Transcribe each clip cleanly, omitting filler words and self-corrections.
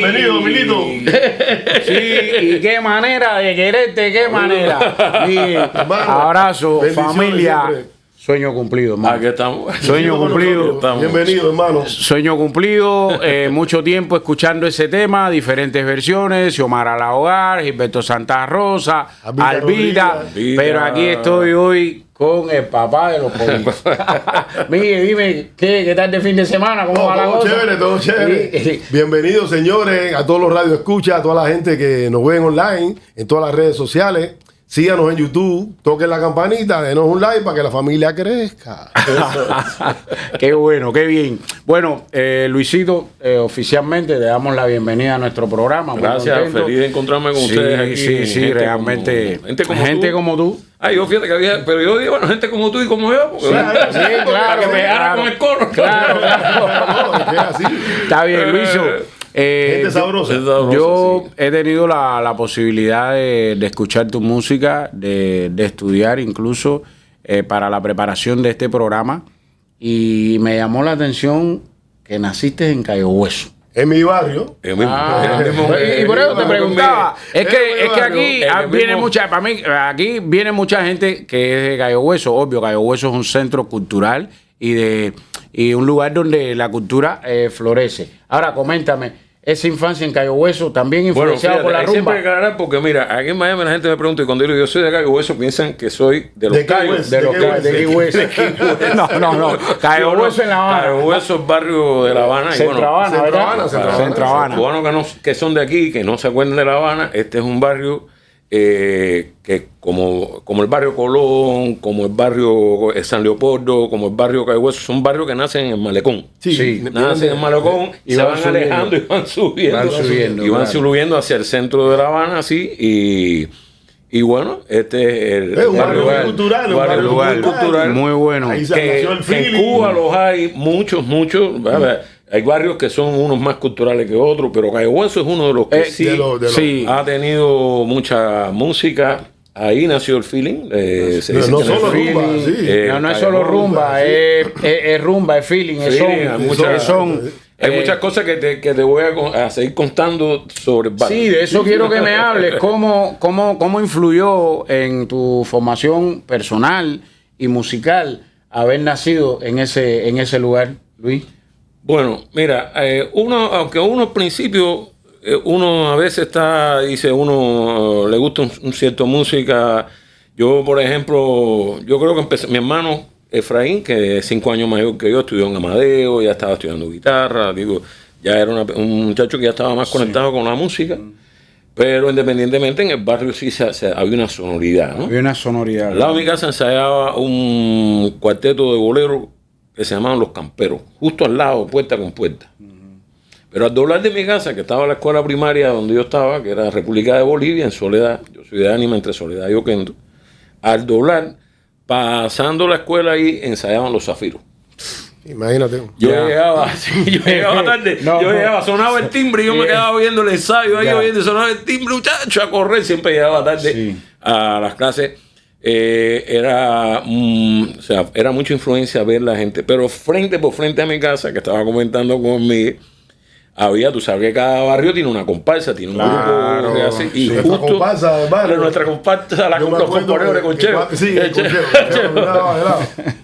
Bienvenido, Milito. Sí, y qué manera de quererte, qué manera. Mi abrazo, familia. Siempre. Sueño cumplido, hermano. Aquí estamos. Sueño cumplido. Bienvenido, hermano. Sueño cumplido, mucho tiempo escuchando ese tema, diferentes versiones, Xiomara La Hogar, Gilberto Santa Rosa, Alvida, pero aquí estoy hoy con el papá de los políticos. Miguel, dime, ¿qué tal de fin de semana? ¿Cómo va la cosa? Todo chévere. Bienvenidos, señores, a todos los radioescuchas, a toda la gente que nos ven online, en todas las redes sociales. Síganos en YouTube, toquen la campanita, denos un like para que la familia crezca. Qué bueno, qué bien. Bueno, Luisito, oficialmente le damos la bienvenida a nuestro programa. Gracias, feliz de encontrarme con ustedes aquí. Sí, realmente. Gente como tú. Ay, yo fíjate que había, pero yo digo, bueno, gente como tú y como yo, porque claro, para que me pegara con el coro. Claro. Está bien, Luiso. Gente sabrosa. Yo he tenido la posibilidad de escuchar tu música, de estudiar incluso para la preparación de este programa, y me llamó la atención que naciste en Cayo Hueso. En mi barrio. Y por eso te preguntaba. Es que aquí viene mucha, para mí, aquí viene mucha gente que es de Cayo Hueso. Obvio, Cayo Hueso es un centro cultural y un lugar donde la cultura florece. Ahora, coméntame. Esa infancia en Cayo Hueso también influenciada por la rumba. Siempre aclarar, porque mira, aquí en Miami la gente me pregunta, y cuando digo yo soy de Cayo Hueso, piensan que soy de los Cayos. De Cayo Hueso. No. Cayo Hueso en La Habana. Cayo Hueso es barrio de La Habana. Centro Habana, ¿verdad? Centro Habana. Cubanos que son de aquí, que no se acuerdan de La Habana, este es un barrio que como el barrio Colón, como el barrio San Leopoldo, como el barrio Cayo Hueso, son barrios que nacen en el Malecón. Sí. Nacen en el Malecón y se van alejando y van subiendo hacia el centro de La Habana, así, y bueno, este es un barrio muy cultural, muy bueno. Que en Cuba los hay muchos. Hay barrios que son unos más culturales que otros, pero Cayo Hueso es uno de los que sí ha tenido mucha música. Ahí nació el feeling. No es solo rumba, es rumba, es feeling, es son. Hay muchas cosas que te voy a seguir contando sobre el barrio. Sí, de eso quiero que me hables. ¿Cómo influyó en tu formación personal y musical haber nacido en ese lugar, Luis? Bueno, mira, aunque uno al principio, uno a veces uno le gusta un cierto música. Yo, por ejemplo, yo creo que empecé, mi hermano Efraín, que es 5 años mayor que yo, estudió en Amadeo, ya estaba estudiando guitarra, ya era un muchacho que ya estaba más conectado con la música. Pero independientemente, en el barrio sí había una sonoridad, ¿no? Había una sonoridad. Al lado de mi casa ensayaba un cuarteto de bolero que se llamaban Los Camperos, justo al lado, puerta con puerta. Pero al doblar de mi casa, que estaba la escuela primaria donde yo estaba, que era República de Bolivia, en Soledad, yo soy de Ánima, entre Soledad y Oquendo, al doblar, pasando la escuela ahí, ensayaban Los Zafiros. Imagínate. Yo llegaba tarde, llegaba, sonaba el timbre y yo me quedaba viendo el ensayo ahí, oyendo, sonaba el timbre, muchacho, a correr, siempre llegaba tarde a las clases. Era mucha influencia ver la gente, pero frente por frente a mi casa, que estaba comentando conmigo, había, tú sabes que cada barrio tiene una comparsa, tiene un grupo así, y justo comparsa del barrio, nuestra comparsa, los componedores con Cheo.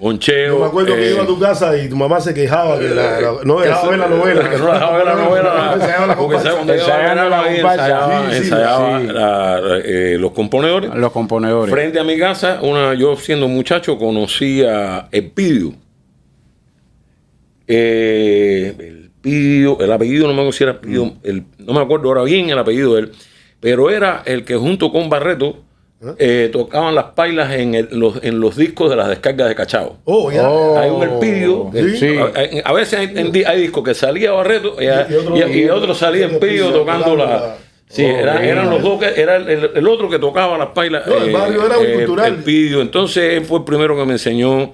Con Cheo. Yo me acuerdo que iba a tu casa y tu mamá se quejaba que no dejaba ver la novela. Que no dejaba ver la novela. Porque ensayaba los componedores. Los componedores. Frente a mi casa, yo siendo muchacho conocí a Elpidio. El apellido no me acuerdo si era Elpidio, no me acuerdo ahora bien el apellido de él, pero era el que junto con Barreto tocaban las pailas en los discos de las descargas de Cachao. Hay un Elpidio, a veces hay discos que salía Barreto y otro salía Elpidio tocando la... Sí, eran los dos, era el otro que tocaba las pailas. El barrio era muy cultural. Elpidio, entonces él fue el primero que me enseñó.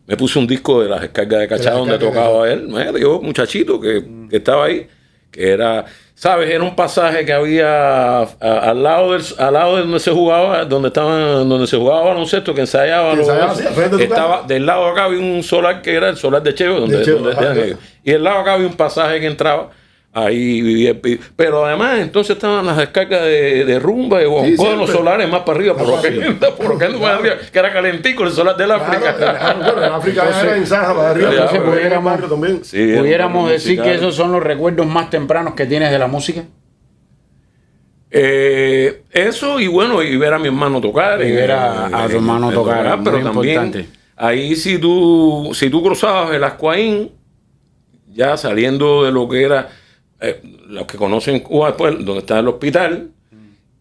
Me puse un disco de las descargas de Cachao donde tocaba él. Yo, muchachito que estaba ahí, que era, ¿sabes? Era un pasaje que había al lado de donde se jugaba, donde se jugaba baloncesto, que ensayaba. Estaba del lado de acá había un solar que era el solar de Cheo, donde y del lado de acá había un pasaje que entraba Ahí vivía. Pero además, entonces estaban las descargas de rumba y los solares más para arriba, por lo que más arriba, que era calentico el solar del África. Claro, en África era en Saja para arriba. Entonces pudiéramos decir musical. que esos son los recuerdos más tempranos que tienes de la música. Eso y bueno, y ver a mi hermano tocar. Y ver a tu hermano tocar, pero muy también importante. ahí si tú cruzabas el Ascuaín, ya saliendo de lo que era, los que conocen Cuba después, donde está el hospital,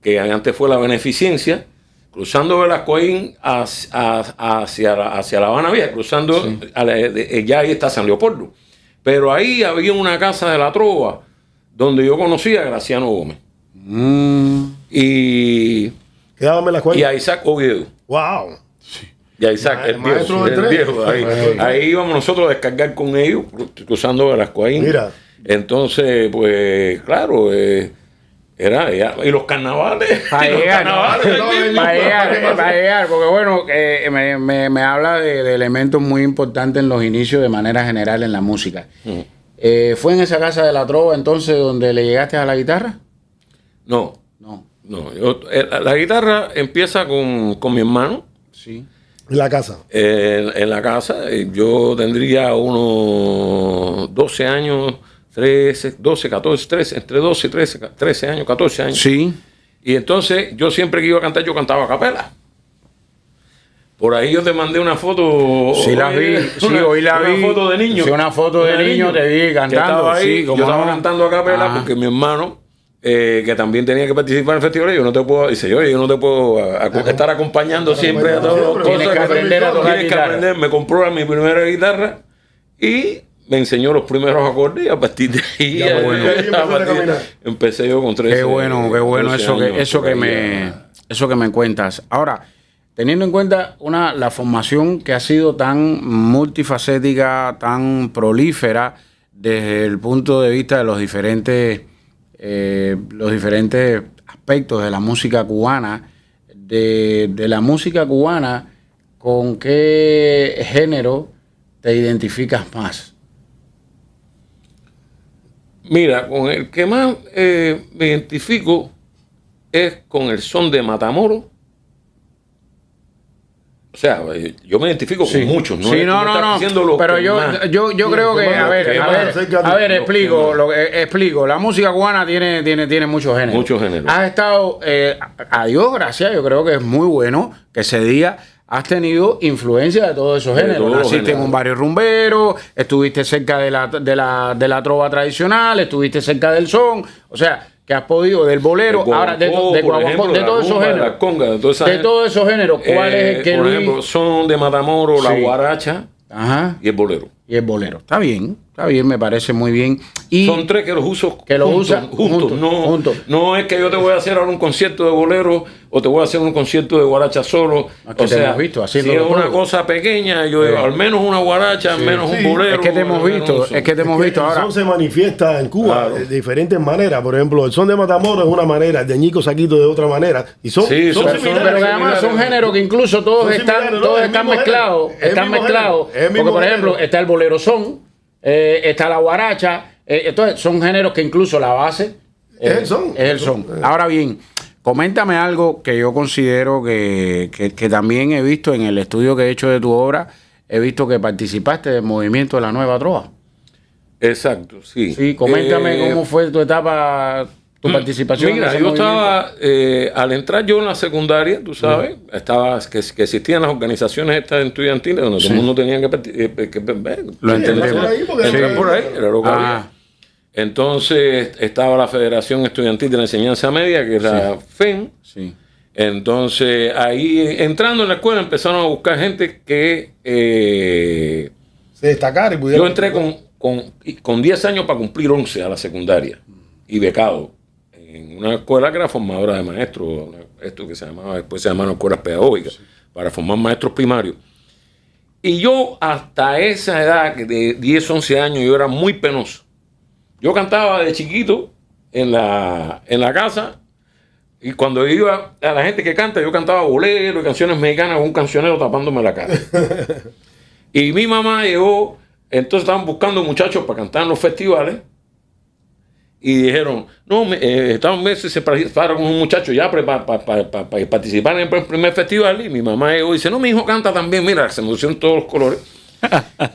que antes fue la Beneficencia, cruzando el Ascuaín hacia La Habana Vieja, cruzando, ya ahí está San Leopoldo. Pero ahí había una casa de la Trova, donde yo conocía a Graciano Gómez. Y a Isaac Oviedo. Wow. Y a Isaac, el viejo. Ahí íbamos nosotros a descargar con ellos, cruzando el Ascuaín. Mira. Entonces, pues, claro, y los carnavales. Para llegar, porque bueno, me habla de elementos muy importantes en los inicios de manera general en la música. ¿Fue en esa casa de la Trova entonces donde le llegaste a la guitarra? No. La guitarra empieza con mi hermano. Sí. ¿En la casa? En la casa. Yo tendría unos 12 años, 13, 12, 14, 13, entre 12 y 13 años, 14 años. Sí. Y entonces yo siempre que iba a cantar, yo cantaba a capela. Por ahí yo te mandé una foto. Sí, la vi. Hoy la vi. Una foto de niño. Sí, una foto de niño, te vi cantando. Ahí, yo estaba cantando a capela porque mi hermano, que también tenía que participar en el festival, yo no te puedo, dice, yo no te puedo estar acompañando siempre a todos los cosas. Tienes que aprender a tocar guitarra. Me compró mi primera guitarra y me enseñó los primeros acordes y a partir de ahí empecé yo con 13 Qué bueno eso que me cuentas. Ahora, teniendo en cuenta la formación que ha sido tan multifacética, tan prolífera desde el punto de vista de los diferentes aspectos de la música cubana, de la música cubana, ¿con qué género te identificas más? Mira, con el que más me identifico es con el son de Matamoros. O sea, yo me identifico con muchos, ¿no? Sí, no. Pero yo creo que, a ver, explico. La música cubana tiene muchos géneros. Muchos géneros. Has estado, a Dios gracias, yo creo que es muy bueno que se diga, has tenido influencia de todos esos géneros. Naciste en un barrio rumbero, estuviste cerca de la trova tradicional, estuviste cerca del son, o sea, que has podido, del bolero, ahora de todos esos géneros. De todos esos géneros, ¿cuál es el que por ejemplo, son de Matamoros, la guaracha y el bolero. Está bien, me parece muy bien. Y son tres que los uso juntos. No es que yo te voy a hacer ahora un concierto de bolero o te voy a hacer un concierto de guaracha solo. O sea, visto, si es una cosa pequeña, yo digo, al menos una guaracha, al menos un bolero. Es que te hemos visto, ahora. El son se manifiesta en Cuba de diferentes maneras. Por ejemplo, el son de Matamoros es una manera, el de Ñico Saquito de otra manera. Y son similares, pero que además son géneros que incluso todos están mezclados. Porque, por ejemplo, está el bolero son, está la guaracha. Entonces, son géneros que incluso la base es el son. Ahora bien, coméntame algo que yo considero que también he visto en el estudio que he hecho de tu obra. He visto que participaste del movimiento de la Nueva Trova. Exacto, sí. Sí, coméntame cómo fue tu etapa, tu participación. Mira, yo estaba, al entrar yo en la secundaria, tú sabes, que existían las organizaciones estas estudiantiles donde todo el mundo tenía que lo entendemos. Entrar por ahí, era lo que había. Entonces estaba la Federación Estudiantil de la Enseñanza Media, que es la FEN. Sí. Entonces ahí, entrando en la escuela, empezaron a buscar gente que se destacara y pudiera. Yo entré con 10 años para cumplir 11 a la secundaria y becado en una escuela que era formadora de maestros, esto que después se llamaban escuelas pedagógicas, para formar maestros primarios. Y yo hasta esa edad, de 10, 11 años, yo era muy penoso. Yo cantaba de chiquito en la casa, y cuando iba a la gente que canta, yo cantaba bolero y canciones mexicanas con un cancionero tapándome la cara. Y mi mamá llegó, entonces estaban buscando muchachos para cantar en los festivales, y dijeron, no, estaban meses se prepararon con un muchacho ya para participar en el primer festival, y mi mamá llegó y dice, no, mi hijo canta también, mira, se me pusieron todos los colores.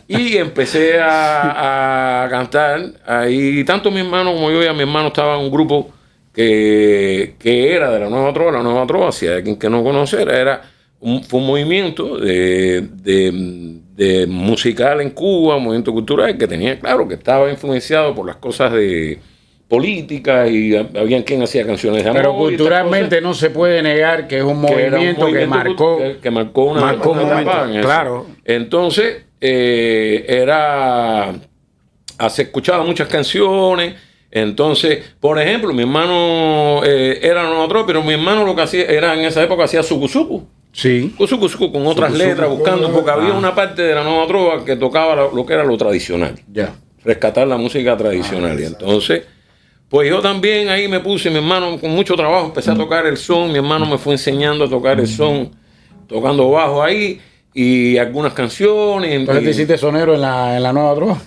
Y empecé a cantar. Ahí tanto mi hermano como yo, y a mi hermano estaba en un grupo que era de la Nueva Trova. La Nueva Trova, si hay quien que no conociera, fue un movimiento de musical en Cuba, un movimiento cultural que tenía, claro, que estaba influenciado por las cosas de política, y había quien hacía canciones de amor. Pero culturalmente no se puede negar que es un movimiento que marcó una etapa. Claro. Entonces, se escuchaban muchas canciones. Entonces, por ejemplo, mi hermano era nosotros, pero mi hermano lo que hacía era, en esa época, hacía sucusucu. Sí. Sucusucu con otras letras, buscando, porque había una parte de la Nueva Trova que tocaba lo que era lo tradicional. Ya. Rescatar la música tradicional. Y entonces, pues yo también ahí me puse, mi hermano, con mucho trabajo, empecé a tocar el son. Mi hermano me fue enseñando a tocar el son, tocando bajo ahí, y algunas canciones. Entonces te hiciste sonero en la Nueva Trova.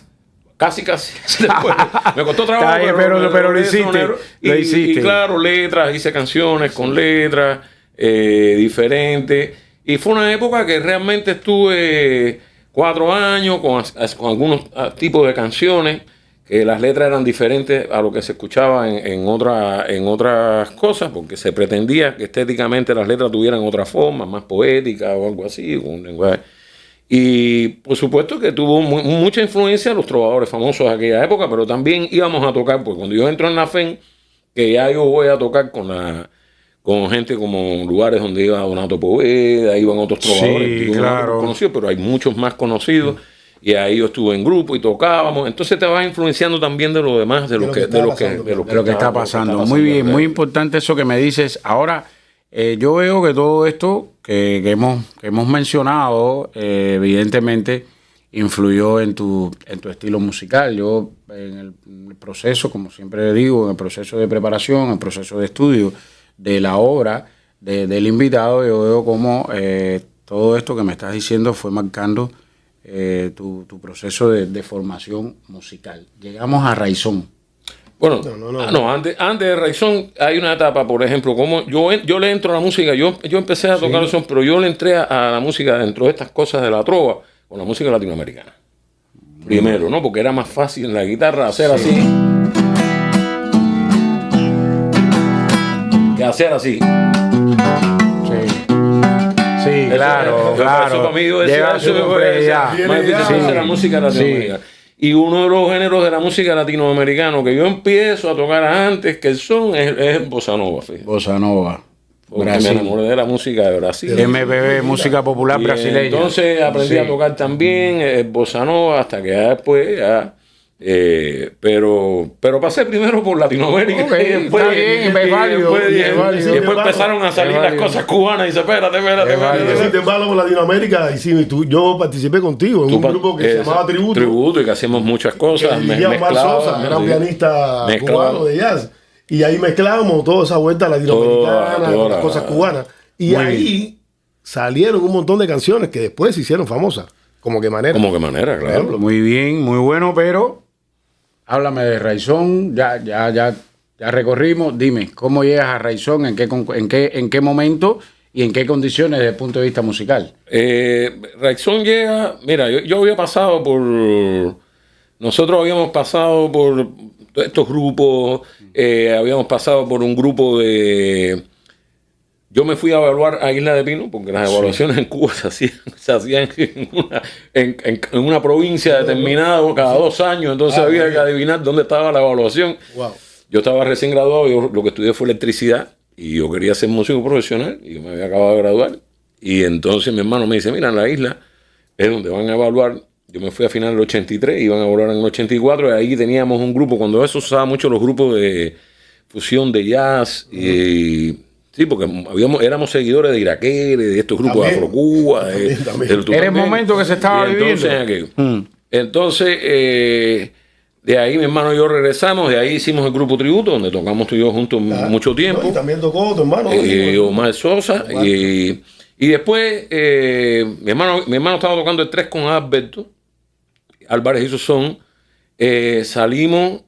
Casi. Después, me costó trabajo, pero lo hiciste. Y claro, letras, hice canciones con letras diferentes. Y fue una época que realmente estuve 4 años con algunos tipos de canciones, que las letras eran diferentes a lo que se escuchaba en otras cosas, porque se pretendía que estéticamente las letras tuvieran otra forma, más poética o algo así, con un lenguaje. Y por supuesto que tuvo mucha influencia los trovadores famosos de aquella época, pero también íbamos a tocar, porque cuando yo entro en la FEN, que ya yo voy a tocar con gente como lugares donde iba Donato Poveda, iban otros trovadores, sí, claro, conocidos, pero hay muchos más conocidos. Y ahí yo estuve en grupo y tocábamos. Entonces te vas influenciando también de lo demás, de lo que está pasando. Muy bien, muy importante eso que me dices. Ahora, yo veo que todo esto que hemos mencionado, evidentemente, influyó en tu estilo musical. Yo, en el proceso, como siempre digo, en el proceso de preparación, en el proceso de estudio de la obra del invitado, yo veo cómo todo esto que me estás diciendo fue marcando tu proceso de formación musical. Llegamos a Raizón. Bueno, antes de Raizón hay una etapa, por ejemplo, como yo le entro a la música, yo empecé a tocar el son, pero yo le entré a la música dentro de estas cosas de la trova, con la música latinoamericana. Primero, ¿no? Porque era más fácil en la guitarra hacer así que hacer así. Sí, claro. Eso conmigo es más difícil la música latinoamericana. Y uno de los géneros de la música latinoamericana que yo empiezo a tocar antes que el son es bossa nova. Fíjate. Bossa nova. Porque me enamoré de la música de Brasil. MPB, música popular brasileña. Entonces aprendí a tocar también bossa nova hasta que después pero pasé primero por Latinoamérica, y después empezaron a salir las cosas cubanas y dice, espérate. Si te vas por Latinoamérica, yo participé contigo en un grupo que se llamaba Tributo, y que hacíamos muchas cosas. Omar Sosa era un pianista cubano de jazz, y ahí mezclábamos toda esa vuelta latinoamericana, todas las cosas cubanas, y ahí salieron un montón de canciones que después se hicieron famosas. Como que manera, claro. Muy bien, muy bueno, pero háblame de Raizón, ya recorrimos. Dime, ¿cómo llegas a Raizón? ¿En qué momento y en qué condiciones desde el punto de vista musical? Raizón llega, mira, yo había pasado nosotros habíamos pasado por estos grupos, habíamos pasado por un grupo de... Yo me fui a evaluar a Isla de Pino, porque las evaluaciones en Cuba se hacían en una provincia determinada cada 2 años, entonces había que adivinar dónde estaba la evaluación. Wow. Yo estaba recién graduado, yo lo que estudié fue electricidad, y yo quería ser músico profesional, y yo me había acabado de graduar. Y entonces mi hermano me dice, mira, en la isla es donde van a evaluar. Yo me fui a final del 83, iban a evaluar en el 84, y ahí teníamos un grupo, cuando eso usaba mucho los grupos de fusión de jazz, y... Sí, porque éramos seguidores de Iraquere, de estos grupos de Afrocuba. Era el momento que se estaba viviendo. Entonces, de ahí mi hermano y yo regresamos, de ahí hicimos el grupo Tributo, donde tocamos tú y yo juntos mucho tiempo. Y también tocó tu hermano. Omar Sosa. Y después, mi hermano estaba tocando el 3 con Alberto. Álvarez hizo son. Salimos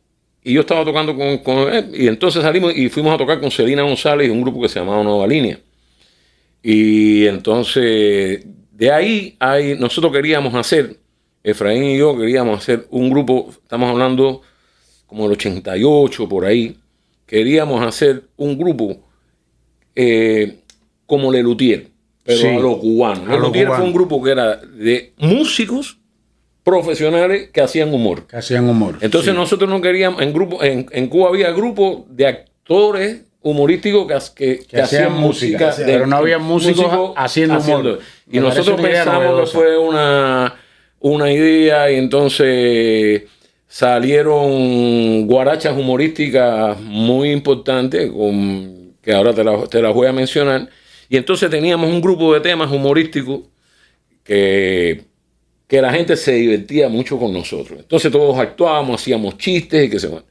y yo estaba tocando con él, y entonces salimos y fuimos a tocar con Celina González y un grupo que se llamaba Nueva Línea. Y entonces, de ahí, nosotros queríamos hacer, Efraín y yo queríamos hacer un grupo, estamos hablando como el 88, por ahí, queríamos hacer un grupo como Le Luthier, pero sí, a lo cubano. Le Luthier fue un grupo que era de músicos profesionales que hacían humor. Entonces nosotros no queríamos, en Cuba había grupos de actores humorísticos que hacían música, pero no había músicos haciendo humor. Y nosotros pensamos que fue una idea, y entonces salieron guarachas humorísticas muy importantes, que ahora te las voy a mencionar. Y entonces teníamos un grupo de temas humorísticos que la gente se divertía mucho con nosotros. Entonces todos actuábamos, hacíamos chistes y qué sé yo.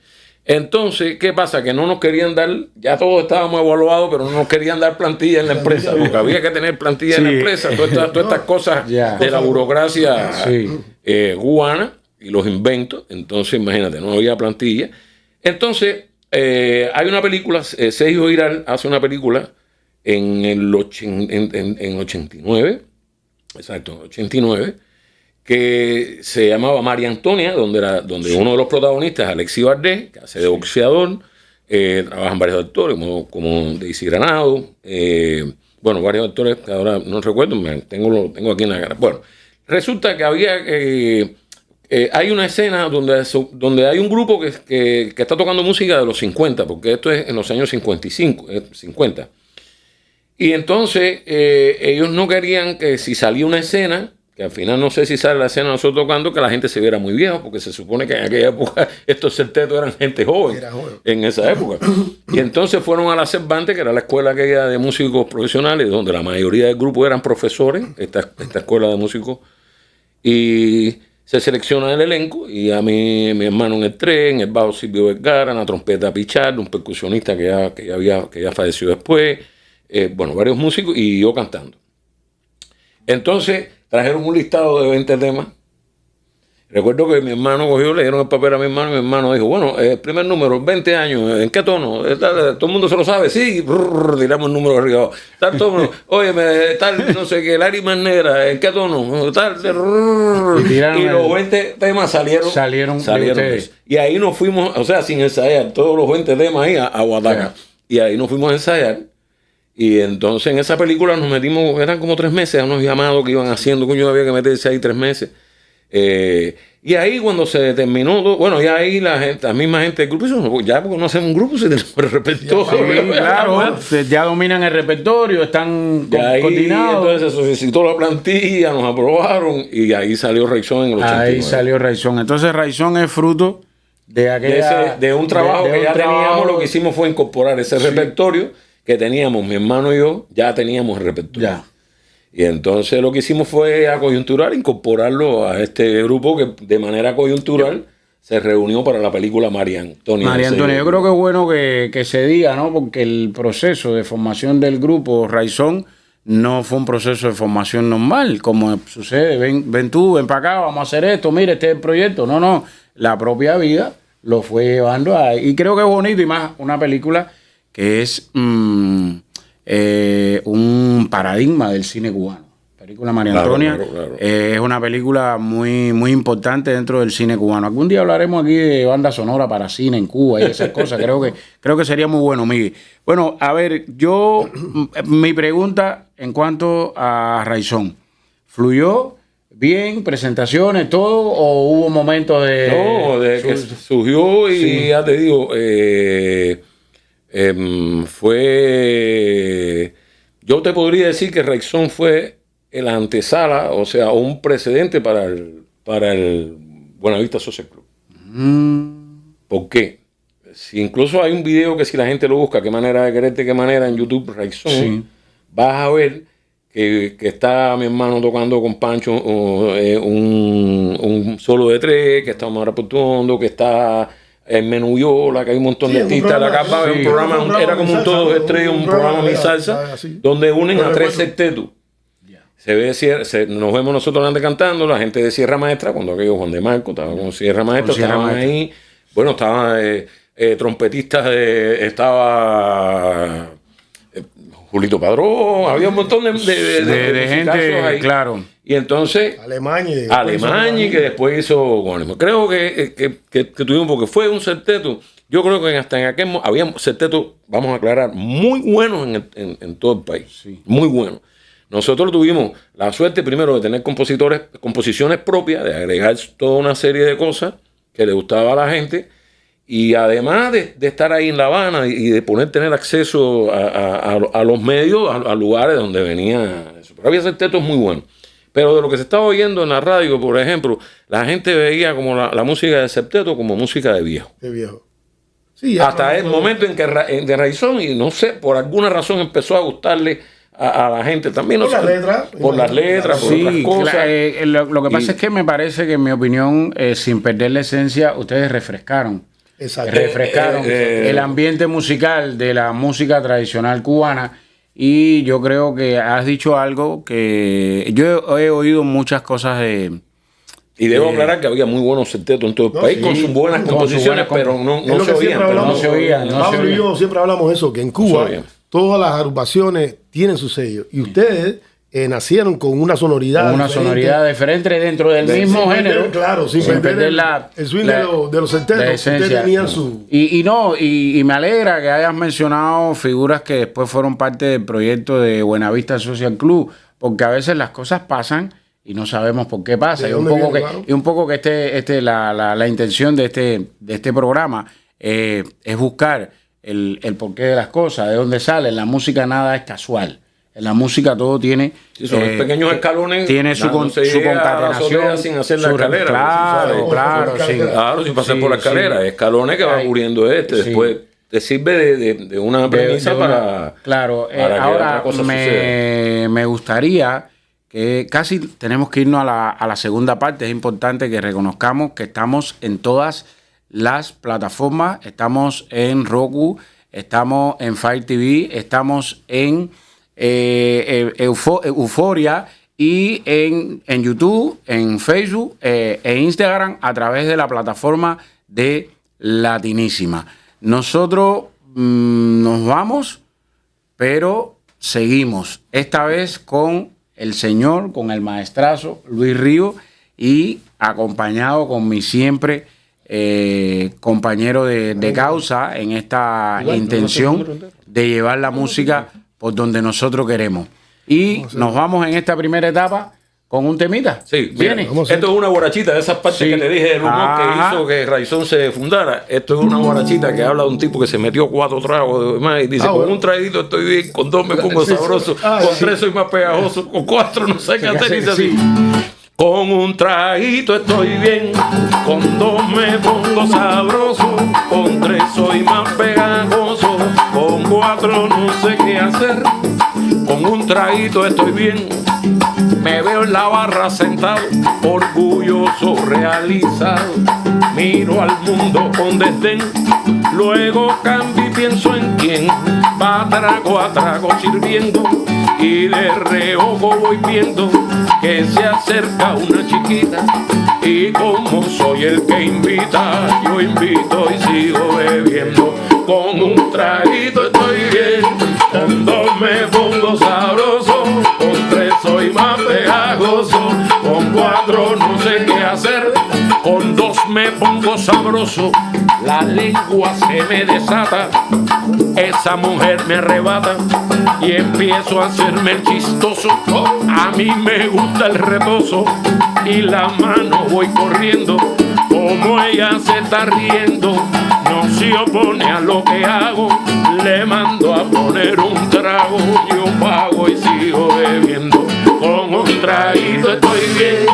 Entonces, ¿qué pasa? Que no nos querían dar, ya todos estábamos evaluados, pero no nos querían dar plantilla en la empresa, porque había que tener plantilla en la empresa, todas estas cosas de la burocracia cubana y los inventos. Entonces, imagínate, no había plantilla. Entonces, hay una película, Sergio Iral hace una película en 89, exacto, 89, que se llamaba María Antonia, donde uno de los protagonistas, Alexis Valdés, que hace de boxeador, trabajan varios actores, como Daisy Granado, varios actores que ahora no recuerdo, tengo aquí en la cara. Bueno, resulta que hay una escena donde hay un grupo que está tocando música de los 50, porque esto es en los años 50. Y entonces ellos no querían que si salía una escena, que al final no sé si sale la escena de nosotros tocando, que la gente se viera muy viejo, porque se supone que en aquella época estos septetos eran gente joven, en esa época. Y entonces fueron a la Cervantes, que era la escuela aquella de músicos profesionales, donde la mayoría del grupo eran profesores, esta escuela de músicos, y se selecciona el elenco, y a mí, mi hermano en el tren, el bajo Silvio Vergara, en la trompeta Pichardo, un percusionista que ya falleció después, varios músicos, y yo cantando. Entonces trajeron un listado de 20 temas. Recuerdo que mi hermano cogió, le dieron el papel a mi hermano, y mi hermano dijo, bueno, el primer número, 20 años, ¿en qué tono? ¿Todo el mundo se lo sabe? Sí, tiramos el número arriba. Tal tono, oye, tal, no sé qué, Larry Manera, ¿en qué tono? Tal, y los 20 temas salieron. Y ahí nos fuimos, o sea, sin ensayar, todos los 20 temas ahí a Guataca. Y ahí nos fuimos a ensayar. Y entonces en esa película nos metimos, eran como 3 meses, a unos llamados que iban haciendo, coño, había que meterse ahí 3 meses. Y ahí cuando se terminó, ya ahí la misma gente del grupo, ya porque no hacen un grupo, se tenemos el repertorio. Sí, claro, ya dominan el repertorio, están coordinados. Entonces se solicitó la plantilla, nos aprobaron, y ahí salió Raizón en el 89. Ahí salió Raizón. Entonces Raizón es fruto de un trabajo que ya teníamos. Lo que hicimos fue incorporar ese repertorio que teníamos, mi hermano y yo, ya teníamos el repertorio. Ya. Y entonces lo que hicimos fue a coyuntural, incorporarlo a este grupo que de manera coyuntural se reunió para la película María Antonia. María Antonia, yo creo que es bueno que se diga, ¿no? Porque el proceso de formación del grupo Raizón no fue un proceso de formación normal, como sucede, ven tú, ven para acá, vamos a hacer esto, mire, este es el proyecto. No, la propia vida lo fue llevando a... Y creo que es bonito, y más una película que es un paradigma del cine cubano. La película María Antonia claro. Es una película muy, muy importante dentro del cine cubano. Algún día hablaremos aquí de banda sonora para cine en Cuba y esas cosas. Creo que sería muy bueno, Miguel. Bueno, a ver, mi pregunta en cuanto a Raizón. ¿Fluyó bien, presentaciones, todo, o hubo momentos de...? No, de que surgió y ya te digo... yo te podría decir que Raizón fue la antesala, o sea, un precedente para el Buenavista Social Club. ¿Por qué? Si incluso hay un video que si la gente lo busca, qué manera de quererte, qué manera, en YouTube, Raizón, vas a ver que está mi hermano tocando con Pancho un solo de 3, que está Omar Portuondo, que está... en Menuyola, que hay un montón de artistas, la capa un programa, era como un todo estrella, un programa Mi Salsa, donde unen a 3 septetos. Nos vemos nosotros antes cantando, la gente de Sierra Maestra, cuando aquello Juan de Marco estaba con Sierra Maestra, estaban ahí, Bueno, estaban trompetistas, estaba Julito Padrón, había un montón de gente ahí. Claro. Y entonces Alemania, que después hizo, bueno, creo que tuvimos, porque fue un septeto. Yo creo que hasta en aquel había septetos, vamos a aclarar, muy buenos en todo el país. Sí. Muy buenos. Nosotros tuvimos la suerte primero de tener composiciones propias, de agregar toda una serie de cosas que le gustaba a la gente, y además de estar ahí en La Habana y de tener acceso a los medios, a lugares donde venía eso. Pero había septetos muy buenos. Pero de lo que se estaba oyendo en la radio, por ejemplo, la gente veía como la música de septeto como música de viejo. De viejo. Sí, hasta el momento en que de Raizón, y no sé, por alguna razón empezó a gustarle a la gente también. Por las letras. Por las letras, por otras cosas. Lo que pasa es que me parece que, en mi opinión, sin perder la esencia, ustedes refrescaron. Exacto. Refrescaron el ambiente musical de la música tradicional cubana. Y yo creo que has dicho algo que yo he oído muchas cosas de... Y debo aclarar que había muy buenos septetos en todo el país, con sus buenas composiciones, pero no se oían. Pablo y yo siempre hablamos de eso, que en Cuba todas las agrupaciones tienen su sello. Y ustedes nacieron con una sonoridad diferente dentro del mismo género. Claro, sin perder el swing de los septetos. Ustedes tenían su... Y me alegra que hayas mencionado figuras que después fueron parte del proyecto de Buenavista Social Club, porque a veces las cosas pasan y no sabemos por qué pasa. Y un poco que la intención de este programa es buscar el porqué de las cosas, de dónde sale. En la música nada es casual. En la música todo tiene... Sí, son pequeños escalones. Tiene su concatenación. Sin hacer la escalera. Claro, sin pasar por la escalera. Escalones que van muriendo después... Te sirve de una premisa para... Claro, ahora me gustaría... que casi tenemos que irnos a la segunda parte. Es importante que reconozcamos que estamos en todas las plataformas. Estamos en Roku, estamos en Fire TV, estamos en Euforia y en YouTube, en Facebook e Instagram a través de la plataforma de Latinísima. Nosotros nos vamos, pero seguimos. Esta vez con el señor, con el maestrazo Luis Río, y acompañado con mi siempre compañero de causa en esta intención de llevar la música por donde nosotros queremos. Y nos vamos en esta primera etapa con un temita. Sí, viene. Esto es una borrachita de esas partes que te dije del humor que hizo que Raizón se fundara. Esto es una borrachita que habla de un tipo que se metió 4 tragos de más y dice, con un traguito estoy bien, con 2 me pongo sabroso, con 3 soy más pegajoso, con 4 no sé qué hacer, dice así. Con un traguito estoy bien, con 2 me pongo sabroso, con 3 soy más pegajoso, con 4 no sé qué hacer. Con un traguito estoy bien, me veo en la barra sentado, orgulloso, realizado. Miro al mundo con desdén, luego cambio y pienso en quién va trago a trago sirviendo. Y de reojo voy viendo que se acerca una chiquita, y como soy el que invita, yo invito y sigo bebiendo. Con un traguito estoy bien, con 2 me pongo sabroso, con 3 soy más pegajoso, con 4 no sé qué hacer, con 2 me pongo sabroso, la lengua se me desata, esa mujer me arrebata y empiezo a hacerme el chistoso. A mí me gusta el rebozo y la mano voy corriendo, como ella se está riendo, no se opone a lo que hago, le mando a poner un trago, yo pago y sigo bebiendo. Con un traguito estoy bien,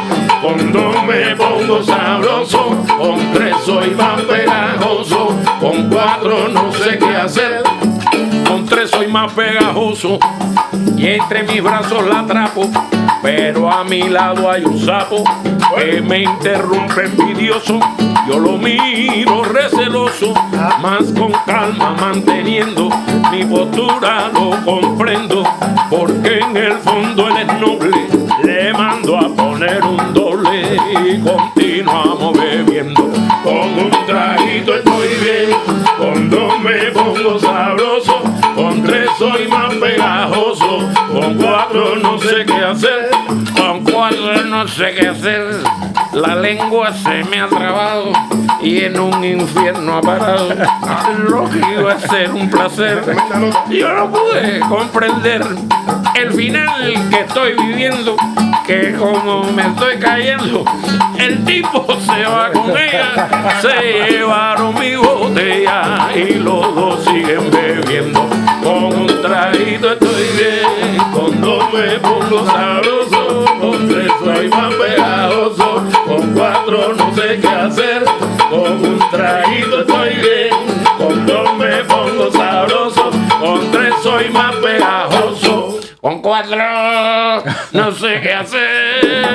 con 2 me pongo sabroso, con 3 soy más pegajoso, con 4 no sé qué hacer, con 3 soy más pegajoso, y entre mis brazos la atrapo, pero a mi lado hay un sapo que me interrumpe envidioso. Yo lo miro receloso, más con calma manteniendo mi postura, lo comprendo, porque en el fondo él es noble. Le mando a poner un doble y continuamos bebiendo. Con un traguito tragito estoy bien, con 2 me pongo sabroso, con 3 soy más pegajoso, con 4 no sé qué hacer, con 4 no sé qué hacer. La lengua se me ha trabado y en un infierno ha parado. Lo que iba a ser un placer, yo no pude comprender el final que estoy viviendo, que como me estoy cayendo, el tipo se va con ella, se llevaron mi botella y los dos siguen bebiendo. Con un traguito estoy bien, con 2 me pongo sabroso, con 3 soy más pegajoso, con 4 no sé qué hacer. Con un traguito estoy bien, con 2 me pongo sabroso, con 3 soy más pegajoso, con 4 no sé qué hacer.